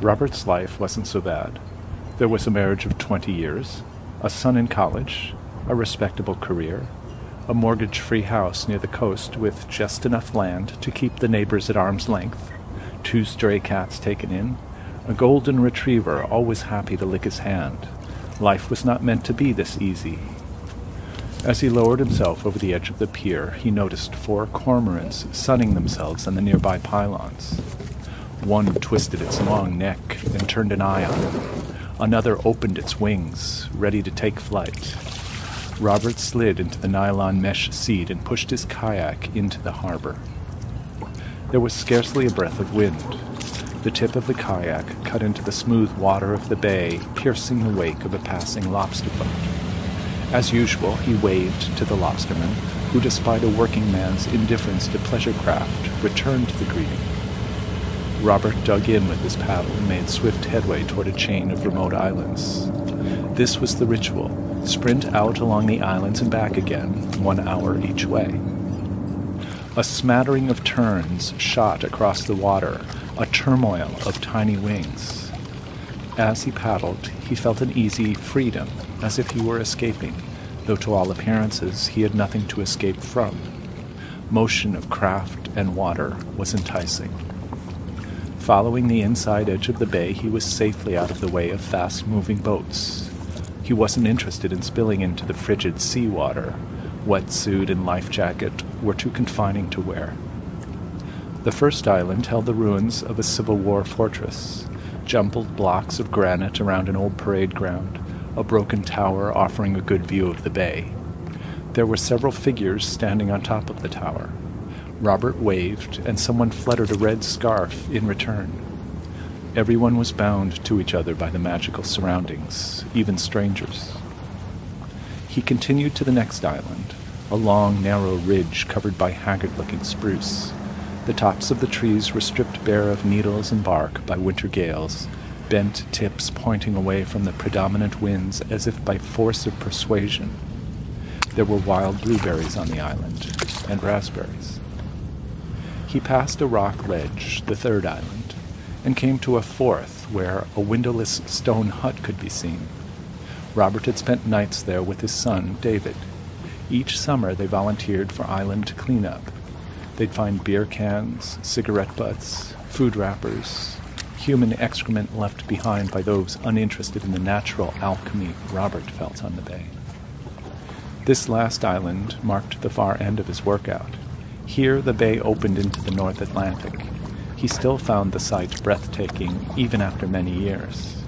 Robert's life wasn't so bad. There was a marriage of 20 years, a son in college, a respectable career, a mortgage-free house near the coast with just enough land to keep the neighbors at arm's length, 2 stray cats taken in, a golden retriever always happy to lick his hand. Life was not meant to be this easy. As he lowered himself over the edge of the pier, he noticed 4 cormorants sunning themselves on the nearby pylons. One twisted its long neck and turned an eye on him. Another opened its wings, ready to take flight. Robert slid into the nylon mesh seat and pushed his kayak into the harbor. There was scarcely a breath of wind. The tip of the kayak cut into the smooth water of the bay, piercing the wake of a passing lobster boat. As usual, he waved to the lobsterman, who, despite a working man's indifference to pleasure craft, returned the greeting. Robert dug in with his paddle and made swift headway toward a chain of remote islands. This was the ritual: sprint out along the islands and back again, 1 hour each way. A smattering of terns shot across the water, a turmoil of tiny wings. As he paddled, he felt an easy freedom, as if he were escaping, though to all appearances he had nothing to escape from. Motion of craft and water was enticing. Following the inside edge of the bay, he was safely out of the way of fast-moving boats. He wasn't interested in spilling into the frigid seawater. Wetsuit and life jacket were too confining to wear. The first island held the ruins of a Civil War fortress, jumbled blocks of granite around an old parade ground, a broken tower offering a good view of the bay. There were several figures standing on top of the tower. Robert waved, and someone fluttered a red scarf in return. Everyone was bound to each other by the magical surroundings, even strangers. He continued to the next island, a long, narrow ridge covered by haggard-looking spruce. The tops of the trees were stripped bare of needles and bark by winter gales, bent tips pointing away from the predominant winds as if by force of persuasion. There were wild blueberries on the island, and raspberries. He passed a rock ledge, the third island, and came to a fourth where a windowless stone hut could be seen. Robert had spent nights there with his son, David. Each summer they volunteered for island cleanup. They'd find beer cans, cigarette butts, food wrappers, human excrement left behind by those uninterested in the natural alchemy Robert felt on the bay. This last island marked the far end of his workout. Here the bay opened into the North Atlantic. He still found the sight breathtaking, even after many years.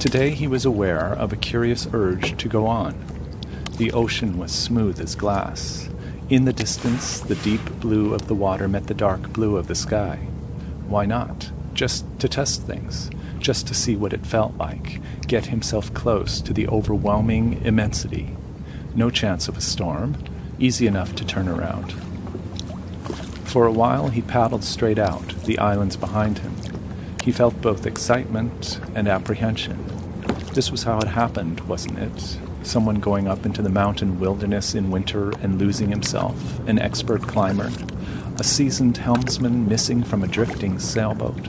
Today he was aware of a curious urge to go on. The ocean was smooth as glass. In the distance, the deep blue of the water met the dark blue of the sky. Why not? Just to test things, just to see what it felt like, get himself close to the overwhelming immensity. No chance of a storm, easy enough to turn around. For a while he paddled straight out, the islands behind him. He felt both excitement and apprehension. This was how it happened, wasn't it? Someone going up into the mountain wilderness in winter and losing himself, an expert climber, a seasoned helmsman missing from a drifting sailboat.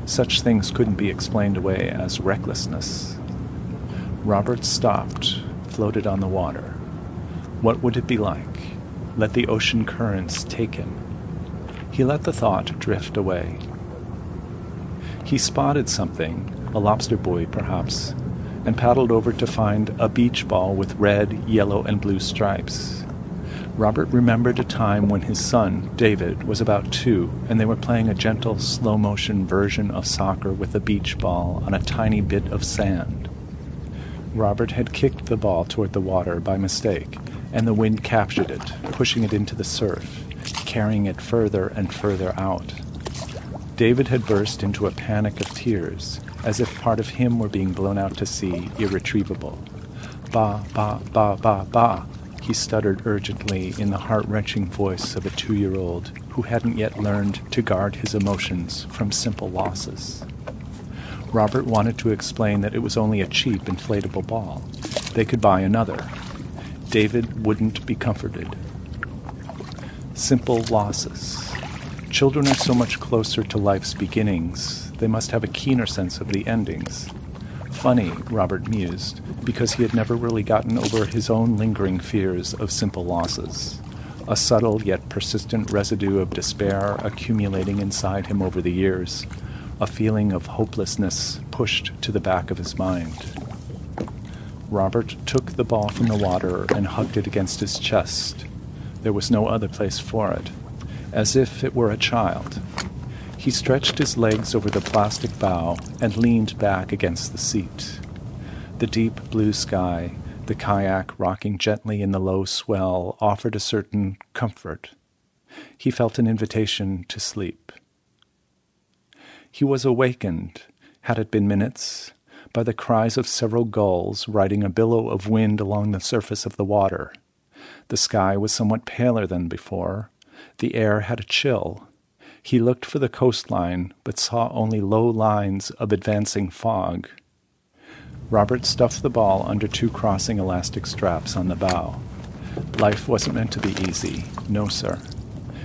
Such things couldn't be explained away as recklessness. Robert stopped, floated on the water. What would it be like? Let the ocean currents take him. He let the thought drift away. He spotted something, a lobster buoy perhaps, and paddled over to find a beach ball with red, yellow, and blue stripes. Robert remembered a time when his son, David, was about 2, and they were playing a gentle, slow-motion version of soccer with a beach ball on a tiny bit of sand. Robert had kicked the ball toward the water by mistake, and the wind captured it, pushing it into the surf, carrying it further and further out. David had burst into a panic of tears, as if part of him were being blown out to sea, irretrievable. "Ba, ba, ba, ba, ba," he stuttered urgently in the heart-wrenching voice of a 2-year-old who hadn't yet learned to guard his emotions from simple losses. Robert wanted to explain that it was only a cheap inflatable ball. They could buy another. David wouldn't be comforted. Simple losses. Children are so much closer to life's beginnings they must have a keener sense of the endings. Funny, Robert mused, because he had never really gotten over his own lingering fears of simple losses. A subtle yet persistent residue of despair accumulating inside him over the years, a feeling of hopelessness pushed to the back of his mind. Robert took the ball from the water and hugged it against his chest. There was no other place for it, as if it were a child. He stretched his legs over the plastic bow and leaned back against the seat. The deep blue sky, the kayak rocking gently in the low swell, offered a certain comfort. He felt an invitation to sleep. He was awakened, had it been minutes, by the cries of several gulls riding a billow of wind along the surface of the water. The sky was somewhat paler than before. The air had a chill. He looked for the coastline, but saw only low lines of advancing fog. Robert stuffed the ball under 2 crossing elastic straps on the bow. Life wasn't meant to be easy. No, sir.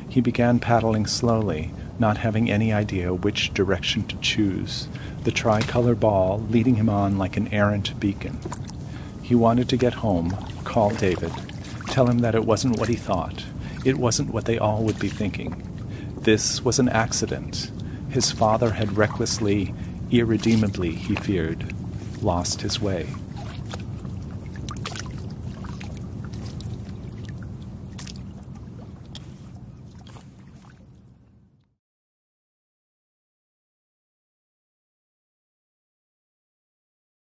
He began paddling slowly, not having any idea which direction to choose, the tricolor ball leading him on like an errant beacon. He wanted to get home, call David, tell him that it wasn't what he thought. It wasn't what they all would be thinking. This was an accident. His father had recklessly, irredeemably, he feared, lost his way.